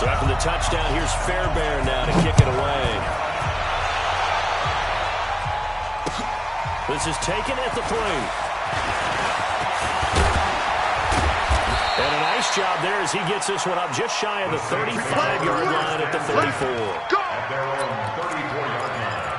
So after the touchdown, here's Fairbairn now to kick it away. This is taken at the 3. And a nice job there as he gets this one up just shy of the 35-yard line at the 34. At their own 34-yard line.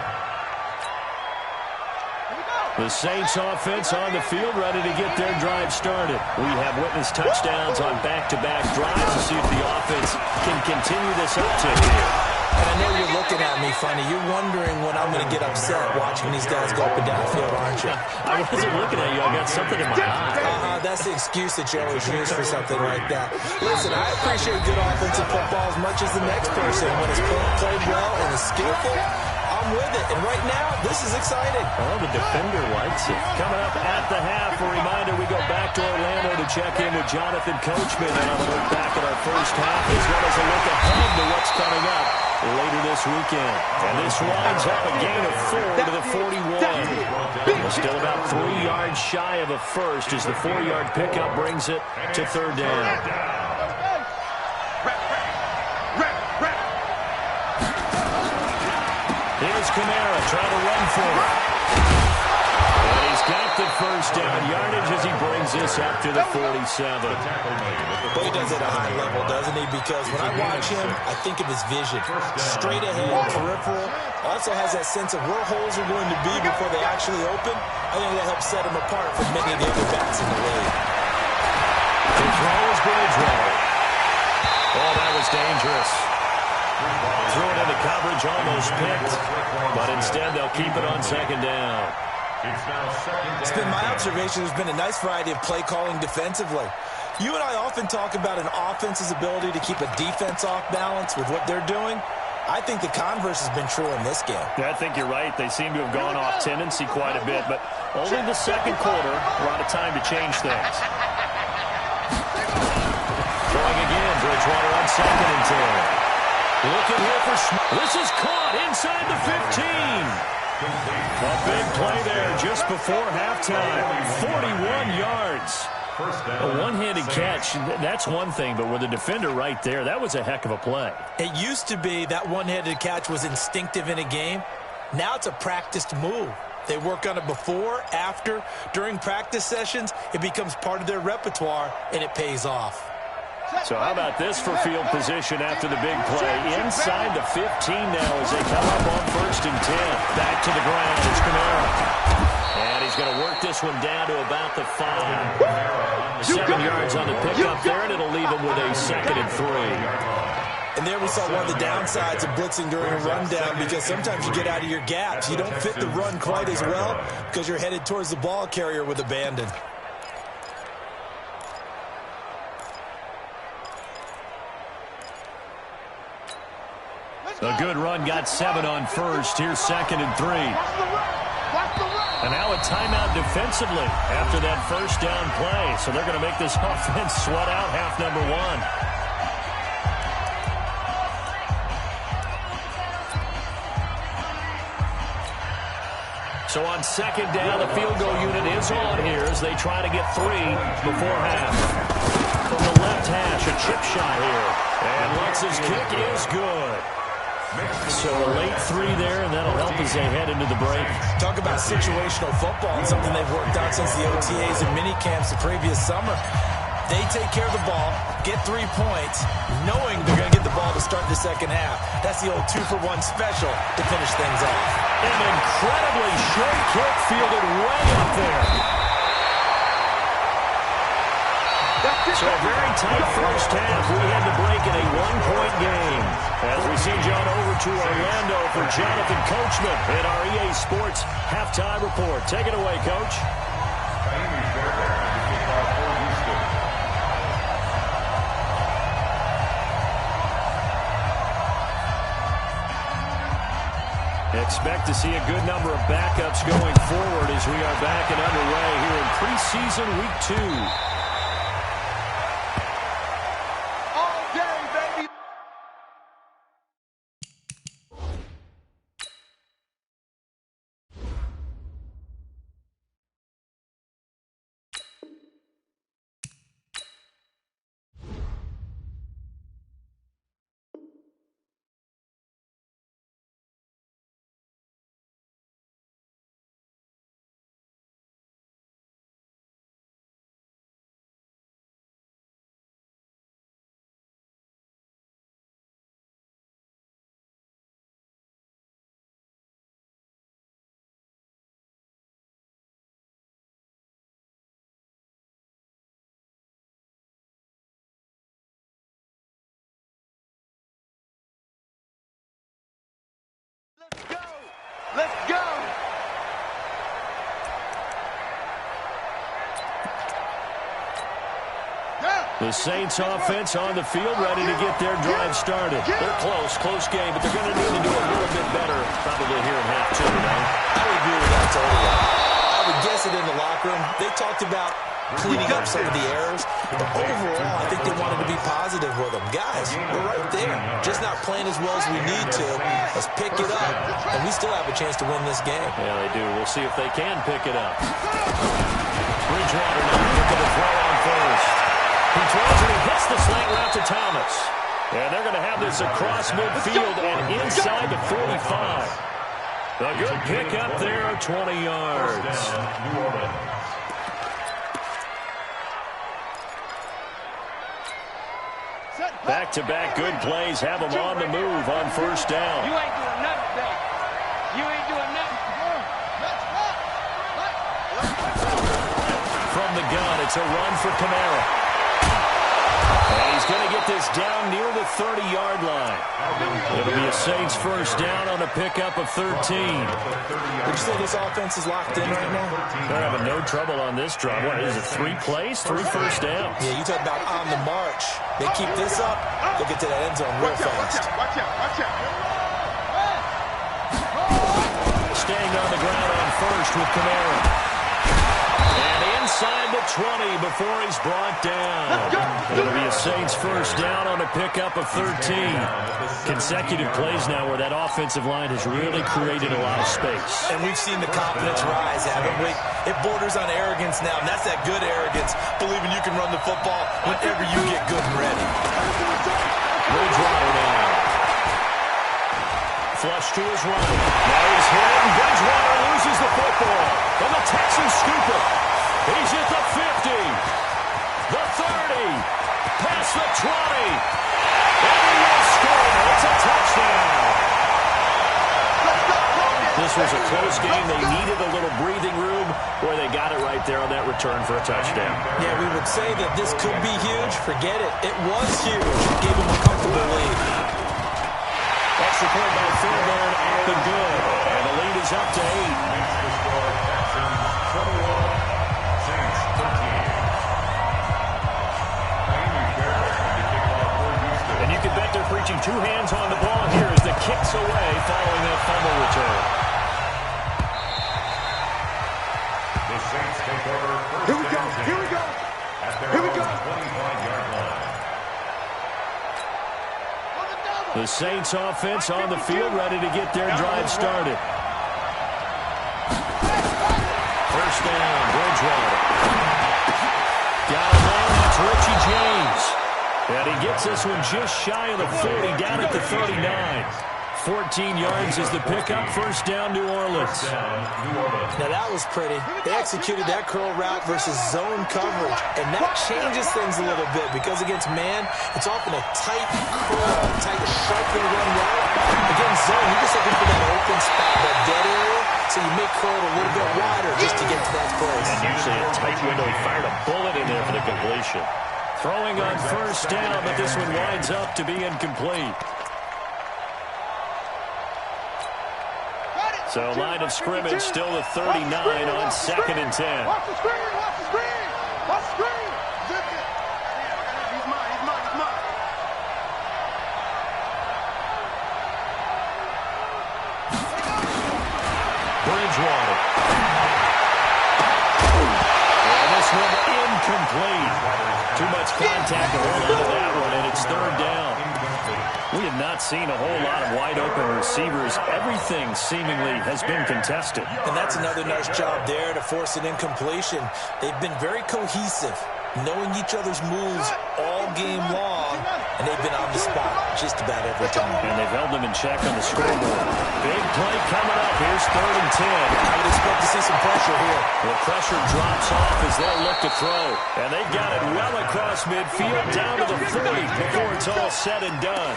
The Saints offense on the field ready to get their drive started. We have witnessed touchdowns on back-to-back drives to see if the offense can continue this uptick here. And I know you're looking at me funny. You're wondering when I'm going to get upset watching these guys go up and down the field, aren't you? I wasn't looking at you. I got something in my eye. That's the excuse that you always use for something like that. Listen, I appreciate good offensive football as much as the next person. When it's played well and is skillful, I'm with it. And right now, this is exciting. Oh, the defender likes it. Coming up at the half, a reminder, we go back to Orlando to check in with Jonathan Coachman and I'll look back at our first half as well as a look ahead to what's coming up later this weekend. And this winds up a gain of 4 to the 41. Still about 3 yards shy of a first as the 4-yard pickup brings it to 3rd down. Here's Kamara trying to run for it. And he's got the first down yardage as he brings this up to the 47. But he does it at a high level, doesn't he? Because when I watch him, I think of his vision. Straight ahead, peripheral. Also has that sense of where holes are going to be before they actually open. I think that helps set him apart from many of the other backs in the league. The throw is Bridgewater. Oh, that was dangerous. Threw it into coverage, almost picked, but instead they'll keep it on 2nd down. It's been my observation there's been a nice variety of play calling defensively. You and I often talk about an offense's ability to keep a defense off balance with what they're doing. I think the converse has been true in this game. Yeah, I think you're right. They seem to have gone off tendency quite a bit, but only the 2nd quarter, a lot of time to change things. Throwing again, Bridgewater on 2nd and 10. Looking here for this is caught inside the 15. A big play there just before halftime. 41 yards. A one-handed catch, that's one thing, but with the defender right there, that was a heck of a play. It used to be that one-handed catch was instinctive in a game. Now it's a practiced move. They work on it before, after, during practice sessions. It becomes part of their repertoire, and it pays off. So how about this for field position after the big play? Inside the 15 now as they come up on 1st and 10. Back to the ground. It's Kamara. And he's going to work this one down to about the 5. 7 yards on the pickup there, and it'll leave him with a 2nd and 3. And there we saw one of the downsides of blitzing during a rundown because sometimes you get out of your gaps. You don't fit the run quite as well because you're headed towards the ball carrier with abandon. A good run, got 7 on 1st. Here's 2nd and 3. And now a timeout defensively after that 1st down play. So they're going to make this offense sweat out half number 1. So on 2nd down, the field goal unit is on here as they try to get 3 before half. From the left hash, a chip shot here. And Lutz's kick is good. So a late 3 there, and that'll help as they head into the break. Talk about situational football and something they've worked out since the OTAs and mini camps the previous summer. They take care of the ball, get 3 points, knowing they're going to get the ball to start the 2nd half. That's the old 2-for-1 special to finish things off. An incredibly short kick fielded way up there. So a very tight first half. We had to break in a 1-point game. As we send John over to Orlando for Jonathan Coachman in our EA Sports Halftime Report. Take it away, Coach. Expect to see a good number of backups going forward as we are back and underway here in preseason week 2. The Saints offense on the field, ready to get their drive started. They're close game, but they're going to need to do a little bit better probably here in half two, right? I would agree with that totally. I would guess it in the locker room. They talked about cleaning up some of the errors, but overall, I think they wanted to be positive with them. Guys, we're right there. Just not playing as well as we need to. Let's pick it up, and we still have a chance to win this game. Yeah, they do. We'll see if they can pick it up. Bridgewater now looking to throw on first. He throws and he hits the slant route to Thomas. And they're going to have this across midfield and inside the 45. A good pickup there, 20 yards. Back-to-back good plays have them on the move on first down. You ain't doing nothing, babe. You ain't doing nothing. From the gun, it's a run for Kamara. And he's going to get this down near the 30-yard line. It'll be a Saints first down on a pickup of 13. Would you say this offense is locked in right now? They're having no trouble on this drive. What is it, 3 plays, 3 first downs? Yeah, you talk about on the march. They keep this up, they'll get to that end zone real fast. Watch out. Staying on the ground on first with Kamara. And inside the 20 before he's brought down. It'll be a Saints first down on a pickup of 13. Consecutive plays now where that offensive line has really created a lot of space. And we've seen the confidence rise, haven't we? It borders on arrogance now, and that's that good arrogance, believing you can run the football whenever you get good and ready. Bridgewater now. Flush to his right. Now he's hit, and Bridgewater loses the football. And the Texans scoop it. He's at the 50, the 30, past the 20. And he will score. It's a touchdown. This was a close game. They needed a little breathing room. Boy, they got it right there on that return for a touchdown. Yeah, we would say that this could be huge. Forget it. It was huge. Gave them a comfortable lead. Extra point by Fairbairn up and good. And the lead is up to 8. And you can bet they're preaching 2 hands on the ball here as the kick's away following that fumble return. The Saints take over first Here we go. at their own 25-yard line. The Saints offense on the field ready to get their drive started. First down, Bridgewater. Got a man, that's Richie James. And he gets this one just shy of the 40, down at the 39. 14 yards is the pickup. First down, New Orleans. Now that was pretty. They executed that curl route versus zone coverage, and that changes things a little bit because against man, it's often a tight curl, tight, sharply run route. Against zone, you're just looking for that open spot, that dead area, so you may curl it a little bit wider just to get to that place. And usually a tight window. He fired a bullet in there for the completion. Throwing on first down, but this one winds up to be incomplete. So line of scrimmage still the 39 on 2nd and 10. Watch the screen. Zip it. He's mine. Bridgewater. And this one incomplete. Too much contact to hold on to that one, and it's 3rd down. We have not seen a whole lot of wide-open receivers. Everything seemingly has been contested. And that's another nice job there to force an incompletion. They've been very cohesive, knowing each other's moves all game long, and they've been on the spot just about every time. And they've held them in check on the scoreboard. Big play coming up. Here's 3rd and 10. I would expect to see some pressure here. The pressure drops off as they'll look to throw. And they've got it well across midfield down to the 40 before it's all said and done.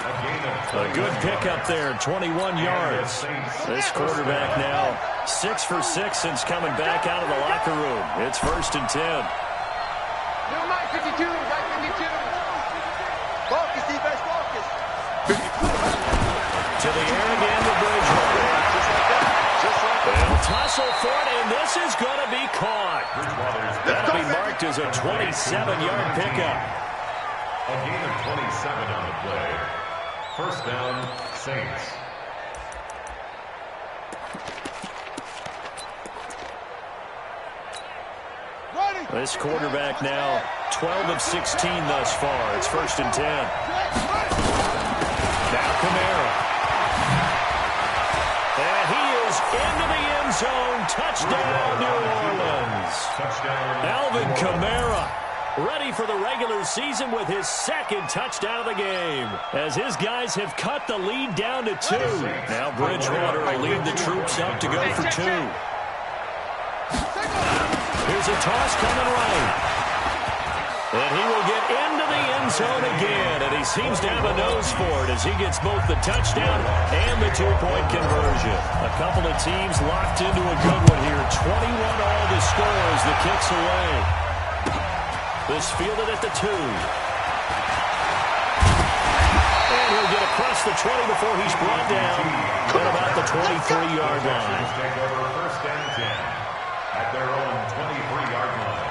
A good pickup there, 21 yards. This quarterback now 6 for 6 since coming back out of the locker room. It's 1st and 10. Number 52. Focus, defense, focus. To the air again to Bridgewater. They'll tussle for it, and this is going to be caught. That'll be marked as a 27-yard pickup. A gain of 27 on the play. First down, Saints. This quarterback now 12 of 16 thus far. It's 1st and 10. Now Kamara. And he is into the end zone. Touchdown, New Orleans. Touchdown. Alvin Kamara, ready for the regular season with his 2nd touchdown of the game, as his guys have cut the lead down to 2. Now Bridgewater will lead the troops up to go for 2. Here's a toss coming right. And he will get into the end zone again, and he seems to have a nose for it as he gets both the touchdown and the 2-point conversion. A couple of teams locked into a good one here. 21 all the score as the kick's away. This fielded at the 2. And he'll get across the 20 before he's brought down at about the 23-yard line. Take over 1st and 10 at their own 23-yard line.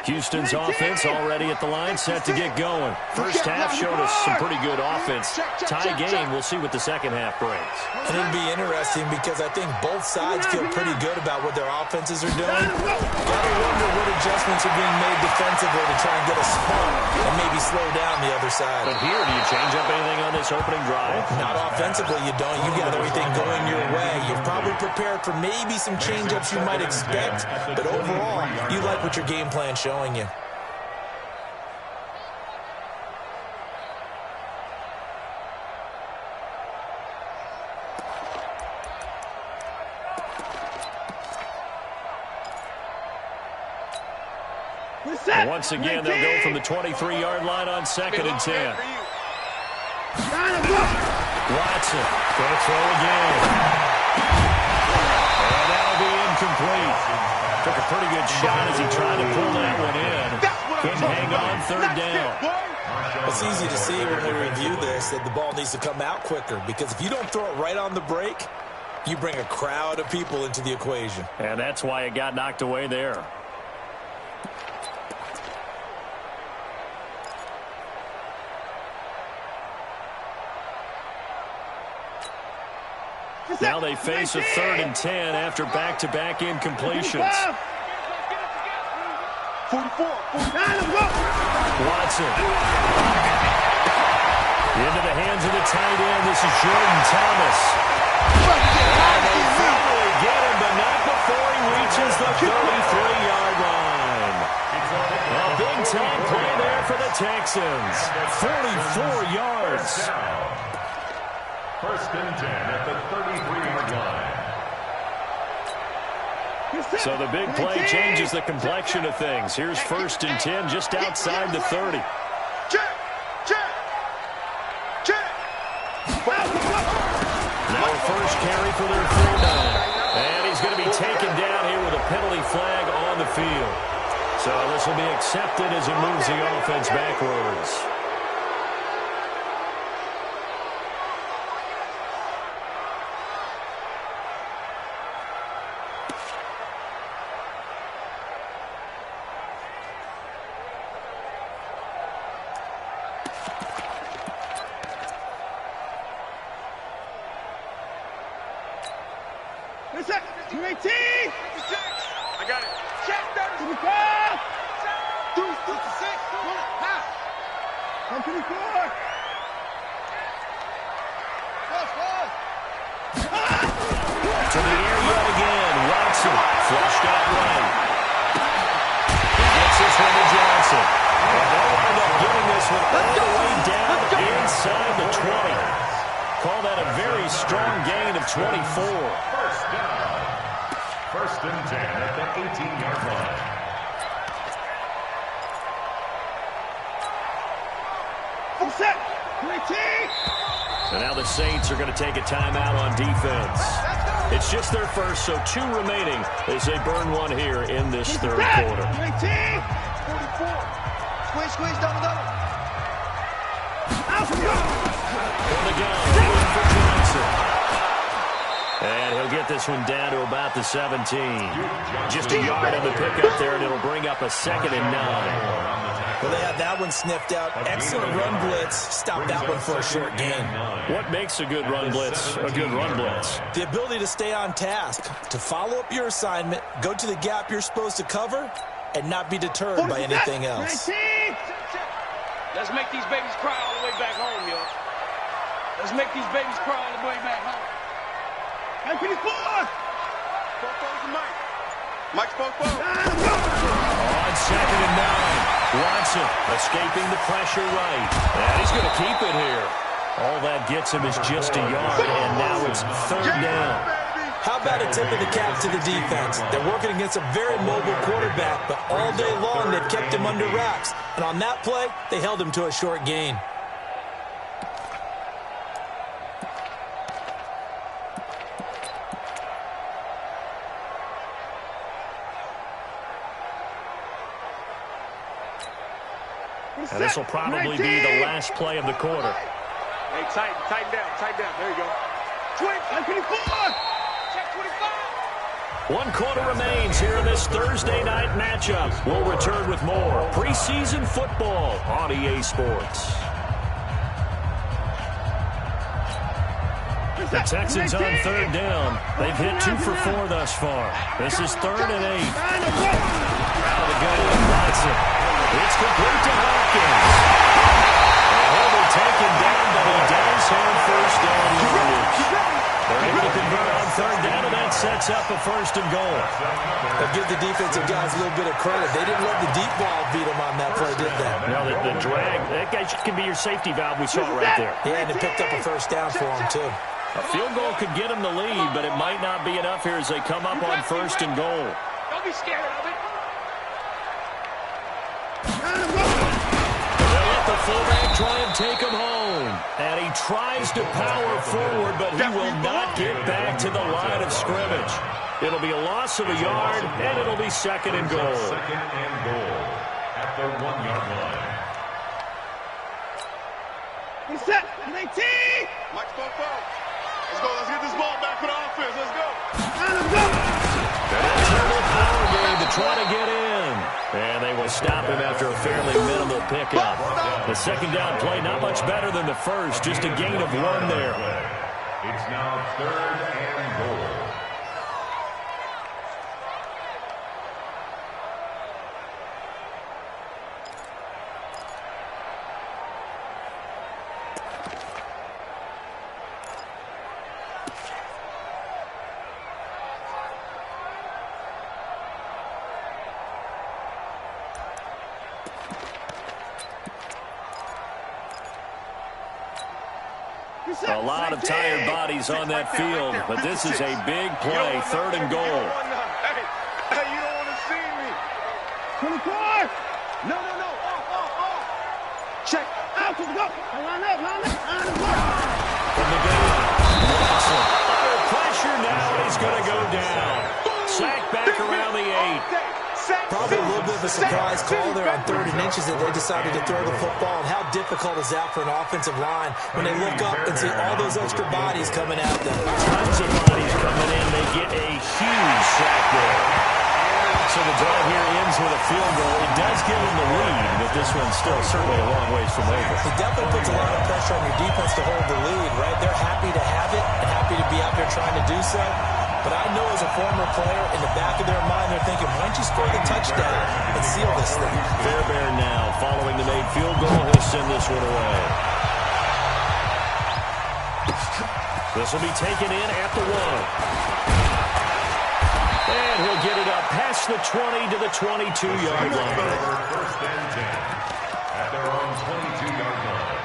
Houston's offense already at the line, set to get going. First half showed us some pretty good offense. Tie game, we'll see what the second half brings. And it'll be interesting because I think both sides feel pretty good about what their offenses are doing. Gotta wonder what adjustments are being made defensively to try and get a spark and maybe slow down the other side. But here, do you change up anything on this opening drive? Not offensively, you don't. You got everything going your way. You've probably prepared for maybe some change-ups you might expect, but overall, you like what your game plan showing you. And once again, they'll go from the 23-yard line on 2nd and 10. Watson, going to throw again. And that'll be incomplete. Took a pretty good shot as he tried to pull that one in. Couldn't hang on 3rd down. It's easy to see when we review this that the ball needs to come out quicker, because if you don't throw it right on the break, you bring a crowd of people into the equation. And that's why it got knocked away there. Now they face a 3rd and 10 after back-to-back incompletions. 44. Watson. Into the hands of the tight end. This is Jordan Thomas. And they finally get him, but not before he reaches the 33-yard line. A big-time play there for the Texans. 44 yards. 1st and 10 at the 33-yard line. So the big play changes the complexion of things. Here's 1st and 10 just outside the 30. Now a first carry for their 4-down. And he's going to be taken down here with a penalty flag on the field. So this will be accepted as it moves the offense backwards. I got it. Check 30. Deuce, 56. Half. 124. To the air yet again. Watson flushed out right. He gets this one to Johnson. And they'll end up getting this one all the way down inside the 20. Call that a very strong gain of 24. First down. 1st and 10 at the 18-yard line. Full set. And now the Saints are going to take a timeout on defense. It's just their first, so 2 remaining as they burn one here in this 3rd quarter. 44. Squeeze, double. On the gun, waiting for Johnson. And he'll get this one down to about the 17. Just a yard on the pickup there, and it'll bring up a 2nd and 9. Well, they had that one sniffed out. Excellent run blitz. Stop that one for a short gain. What makes a good run blitz a good run blitz? The ability to stay on task, to follow up your assignment, go to the gap you're supposed to cover, and not be deterred by anything else. Let's make these babies cry all the way back home, yo. Let's make these babies cry all the way back home. Hey, pretty forward. Mike's forward. On 2nd and 9. Watson escaping the pressure right. And he's going to keep it here. All that gets him is just a yard, and now it's 3rd down. How about a tip of the cap to the defense? They're working against a very mobile quarterback, but all day long they've kept him under wraps. And on that play, they held him to a short gain. And this will probably be the last play of the quarter. Hey, tighten down. There you go. 24. Check 25. 1 quarter remains here in this Thursday night matchup. We'll return with more preseason football on EA Sports. The Texans on 3rd down. They've hit 2 for 4 thus far. This is 3rd and 8. Out of the go with Watson. It's complete to Hopkins. And he'll be taken down, but he does have 1st down yardage. They're able to convert on 3rd down, and that sets up a 1st and goal. They'll give the defensive guys a little bit of credit. They didn't let the deep ball beat them on that play, did they? No, the drag, that guy can be your safety valve. We saw it right there. Yeah, and it picked up a 1st down for him, too. A field goal could get him the lead, but it might not be enough here as they come up on 1st and goal. Don't be scared of it. They'll let the fullback try and take him home. And he tries to power forward, but he will not get back to the line of scrimmage. It'll be a loss of a yard, and it'll be 2nd and goal. 2nd and goal at the 1-yard line. He's set. 19. Mike's forward. Let's go. Let's get this ball back for the offense. Let's go. Terrible power game to try to get in. And they will stop him after a fairly minimal pickup. The 2nd down play not much better than the first. Just a gain of 1 there. It's now 3rd and goal. A lot of tired bodies on that field, but this is a big play, 3rd and goal. Hey, you don't want to see me. 24. No. Check. Out to go. Line up. From the gun, Watson. Under pressure now, he's going to go down. Sacked back around the 8. Probably a little bit of a surprise call there on 3rd and inches that they decided to throw the football. And how difficult is that for an offensive line when they look up and see all those extra bodies coming at them? Tons of bodies coming in. They get a huge sack there. So the drive here ends with a field goal. It does give them the lead, but this one's still certainly a long ways from over. It definitely puts a lot of pressure on your defense to hold the lead, right? They're happy to have it and happy to be out there trying to do so. But I know as a former player, in the back of their mind, they're thinking, why don't you score the touchdown and seal this thing? Fairbairn now, following the made field goal, he'll send this one away. This will be taken in at the 1. And he'll get it up past the 20 to the 22-yard line. 1st and 10 at their own 22-yard line.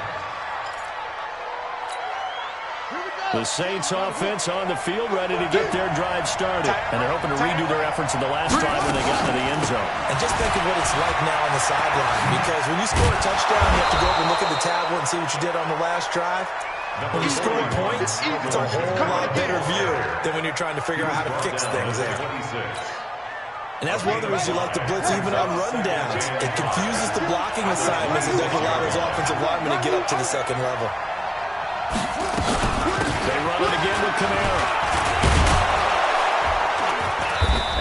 The Saints offense on the field, ready to get their drive started. And they're hoping to redo their efforts in the last drive when they got to the end zone. And just think of what it's like now on the sideline. Because when you score a touchdown, you have to go over and look at the tablet and see what you did on the last drive. When you score points, it's a whole lot better view than when you're trying to figure out how to fix things there. And that's one of the reasons you like to blitz even on rundowns. It confuses the blocking assignments and doesn't allow those offensive linemen to get up to the second level. They run it again with Kamara.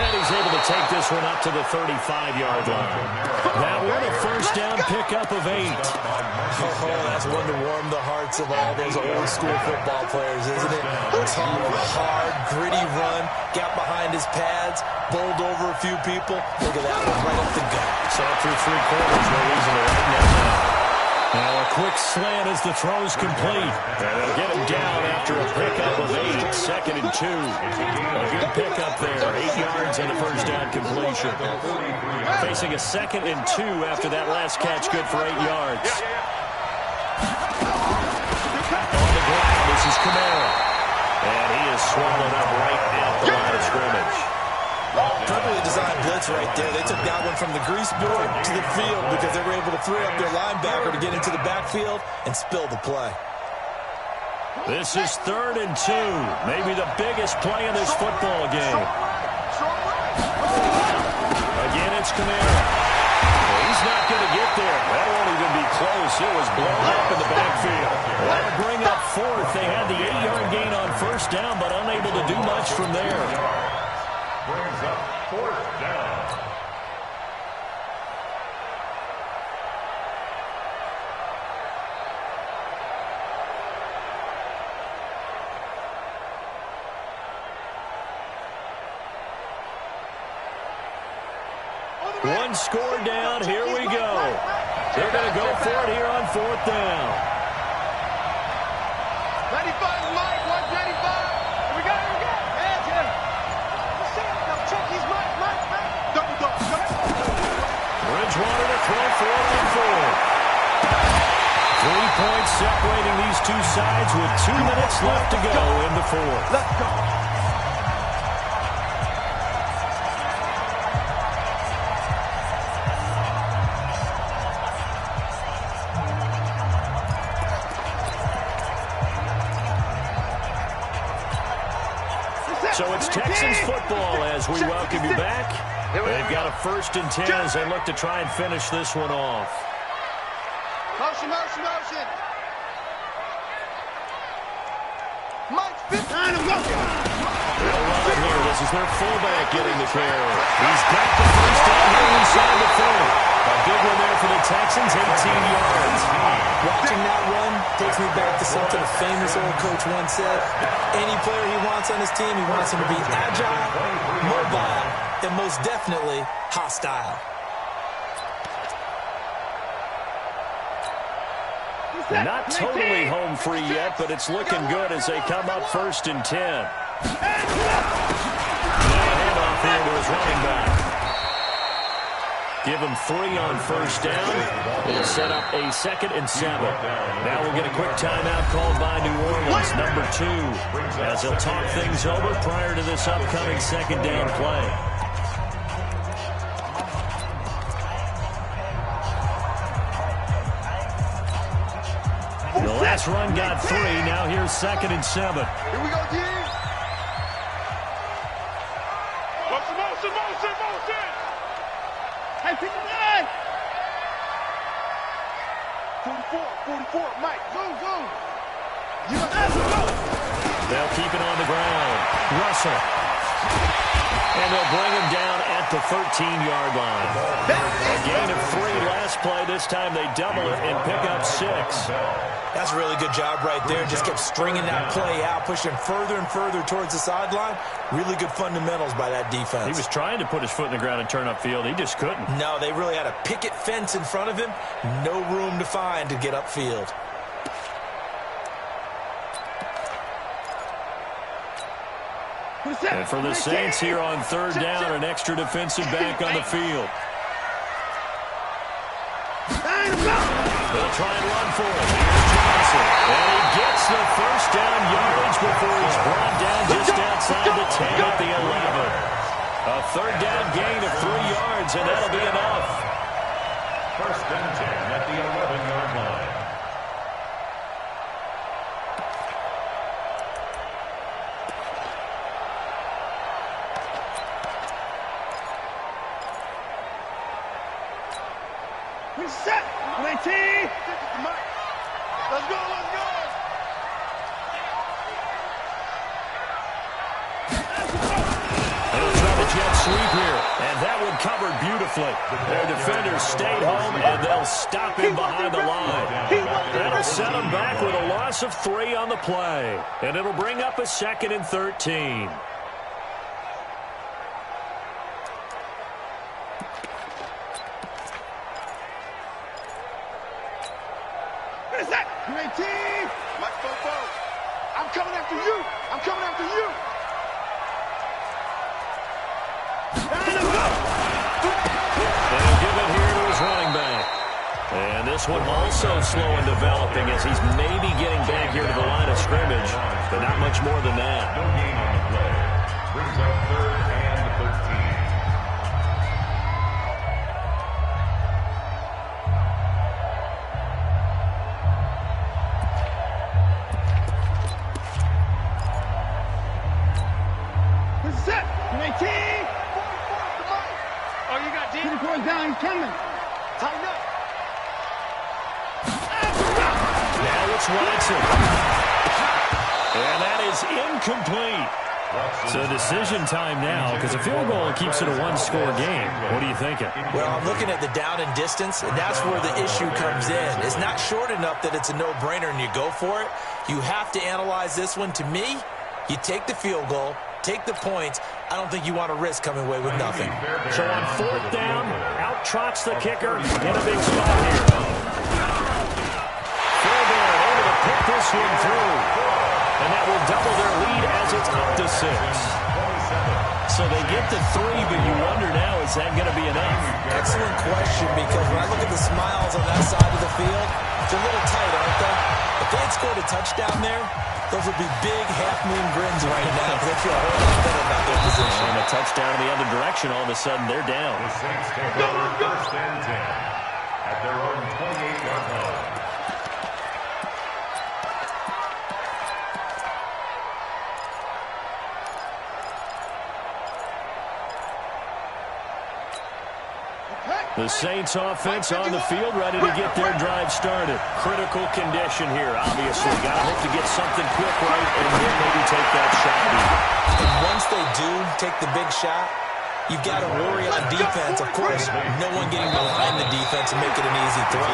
And he's able to take this one up to the 35-yard line. That one a first down pickup of 8. Oh, that's one to warm the hearts of all those old-school football players, isn't it? Tough, hard, gritty run, got behind his pads, bowled over a few people. Look at that one, right up the gut. Saw through 3 quarters, no reason to right now. Now a quick slant as the throw's complete. And they'll get him down after a pickup of 8, 2nd and 2. A good pickup there, 8 yards and a first down completion. Facing a 2nd and 2 after that last catch, good for 8 yards. On the ground, this is Kamara. And he is swallowed up right at the line of scrimmage. Perfectly designed blitz right there. They took that one from the grease board to the field because they were able to free up their linebacker to get into the backfield and spill the play. This is 3rd and 2. Maybe the biggest play in this football game. Again, it's Kamara. He's not going to get there. That won't even be close. It was blown up in the backfield. That'll bring up 4th. They had the 8-yard gain on first down, but unable to do much from there. Brings up 4th down. One score down. Here we go. They're going to go for it here on 4th down. 95, Mike, 195. Here we go, here we go. Hands him. Check his Mike. Double. Bridgewater to throw for it on 4th. 3 points separating these two sides with 2 minutes left to go in the 4th. Let's go. So it's Texans football as we welcome you back. They've got a 1st and 10 as they look to try and finish this one off. Motion. Mike, 15. They'll run it here. This is their fullback getting the carry. He's got the first down here inside the 30. A big one there for the Texans, 18 yards. Watching that run takes me back to something a famous old coach once said. Any player he wants on his team, he wants him to be agile, mobile, and most definitely hostile. Not totally home free yet, but it's looking good as they come up 1st and 10. Now handoff here to his running back. Give him 3 on first down. It'll set up a 2nd and 7. Now we'll get a quick timeout called by New Orleans, number 2, as they'll talk things over prior to this upcoming 2nd down play. The last run got 3. Now here's 2nd and 7. Here we go, D. Motion. Hey, 59. 44, Mike. Go. They'll keep it on the ground. Russell. And they'll bring him down at the 13-yard line. A gain of 3 last play. This time they double it and pick up 6. That's a really good job right there. Just kept stringing that play out, pushing further and further towards the sideline. Really good fundamentals by that defense. He was trying to put his foot in the ground and turn upfield. He just couldn't. No, they really had a picket fence in front of him. No room to find to get upfield. And for the Saints here on 3rd down, an extra defensive back on the field. They'll try and run for it. Here's Johnson. And he gets the first down yardage before he's brought down just outside the 10 at the 11. A 3rd down gain of 3 yards, and that'll be enough. 1st and 10 at the 11-yard line. Set. 19. Let's go. They'll try the jet sweep That one covered beautifully. Their defenders stayed home, and they'll stop him behind the line. That'll set him back with a loss of 3 on the play. And it'll bring up a 2nd and 13. I'm coming after you. I'm coming after you. They'll give it here to his running back. And this one also slow in developing as he's maybe getting back here to the line of scrimmage, but not much more than that. No gain on the play. Brings up 3rd and 13. Set. 19. Oh, you got deep? 24 down. He's coming. Tighten up. Now it's Watson. And that is incomplete. So decision time now, because a field goal keeps it a one-score game. What are you thinking? Well, I'm looking at the down and distance, and that's where the issue comes in. It's not short enough that it's a no-brainer and you go for it. You have to analyze this one. To me, you take the field goal, take the points. I don't think you want to risk coming away with nothing. So on 4th down, out trots the kicker in a big spot here. Fairbairn able to put this one through. And that will double their lead as it's up to 6. So they get to 3, but you wonder now, is that going to be enough? Excellent question, because when I look at the smiles on that side of the field, they're a little tight, aren't they? If they had scored a touchdown there, those would be big half-moon grins right now because they feel a whole lot better about their position. And a touchdown in the other direction, all of a sudden they're down. The Saints take over 1st and 10 at their own 28-yard line. The Saints offense on the field, ready to get their drive started. Critical condition here, obviously. Got to hope to get something quick right and then maybe take that shot deep. And once they do take the big shot, you've got to worry on defense. Of course, no one getting behind the defense and make it an easy throw.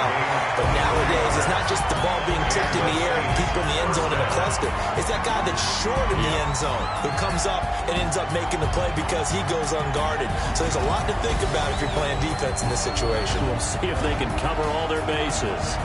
But nowadays, it's not just the ball being tipped in the air and people in the end zone in a cluster. It's that guy that's short in the end zone who comes up and ends up making the play because he goes unguarded. So there's a lot to think about if you're playing defense in this situation. We'll see if they can cover all their bases.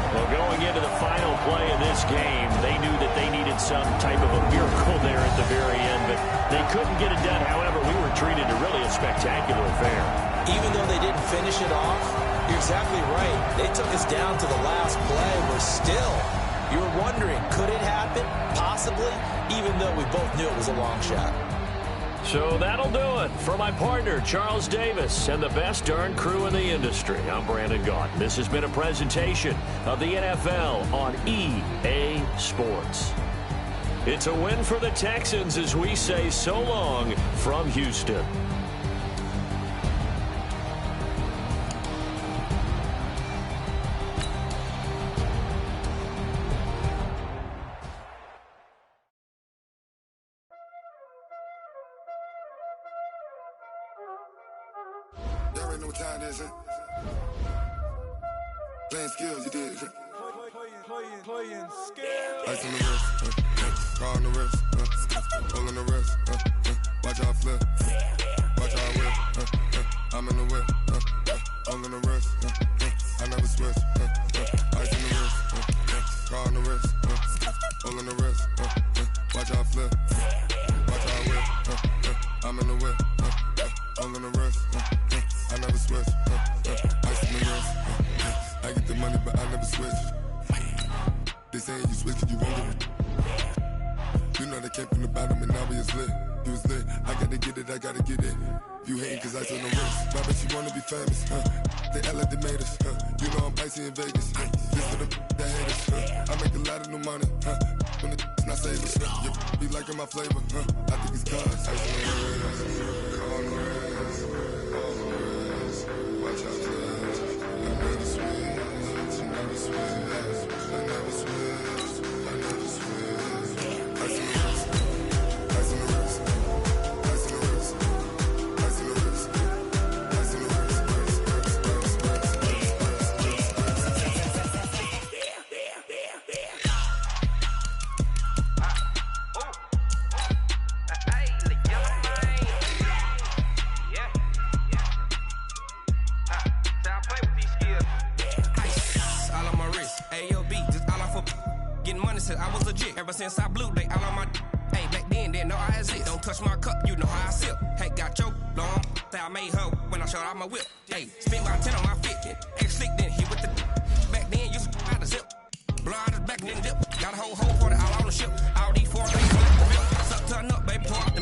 Well, going into the final play of this game, they knew that they needed some type of a miracle there at the very end, but they couldn't get it done. However, we were treated to really a spectacular affair. Even though they didn't finish it off, you're exactly right. They took us down to the last play. We're still, you were wondering, could it happen? Possibly, even though we both knew it was a long shot. So that'll do it for my partner, Charles Davis, and the best darn crew in the industry. I'm Brandon Gaunt. This has been a presentation of the NFL on EA Sports. It's a win for the Texans as we say so long from Houston. Y'all already know what time it is, huh? Playing skills, you did. Playing skills. Ice on the wrist, car on the wrist, hole on the wrist, watch how I flip, watch how I whip, I'm in the whip, hole on the wrist, I never switch, ice on the wrist, car on the wrist, hole on the wrist, watch how I flip, watch how I whip, I'm in the whip, hole on the wrist, I never switch, ice on the wrist, I get the money but I never switch. They saying you switch and you won't get it. You know they came from the bottom and now we is lit. You was lit, I gotta get it, I gotta get it. You hating cause ice on the wrist. Why bet you wanna be famous, They act like they made us, You know I'm icy in Vegas, This for the that hate us, I make a lot of new money, When it's not savers, You be liking my flavor, I think it's cause ice on the wrist, on the wrist, on the wrist. Watch out, cuz I never switch, I never switch, I never switch, I never switch. Ice on the wrist, ice on the wrist, ice on the wrist, ice on the wrist, since I blew, they all on my. Hey, back then, didn't know I exist. Don't touch my cup, you know how I sip. Hey, got your long. Say I made her when I showed out my whip. Hey, spent about 10 on my fit. Ex-slick, then hit with the. Back then, used to out the zip. Blow out his back, then dip. Got a whole for the all on the ship. All these 4 things, like the bill. Suck, turn up, baby, pour out the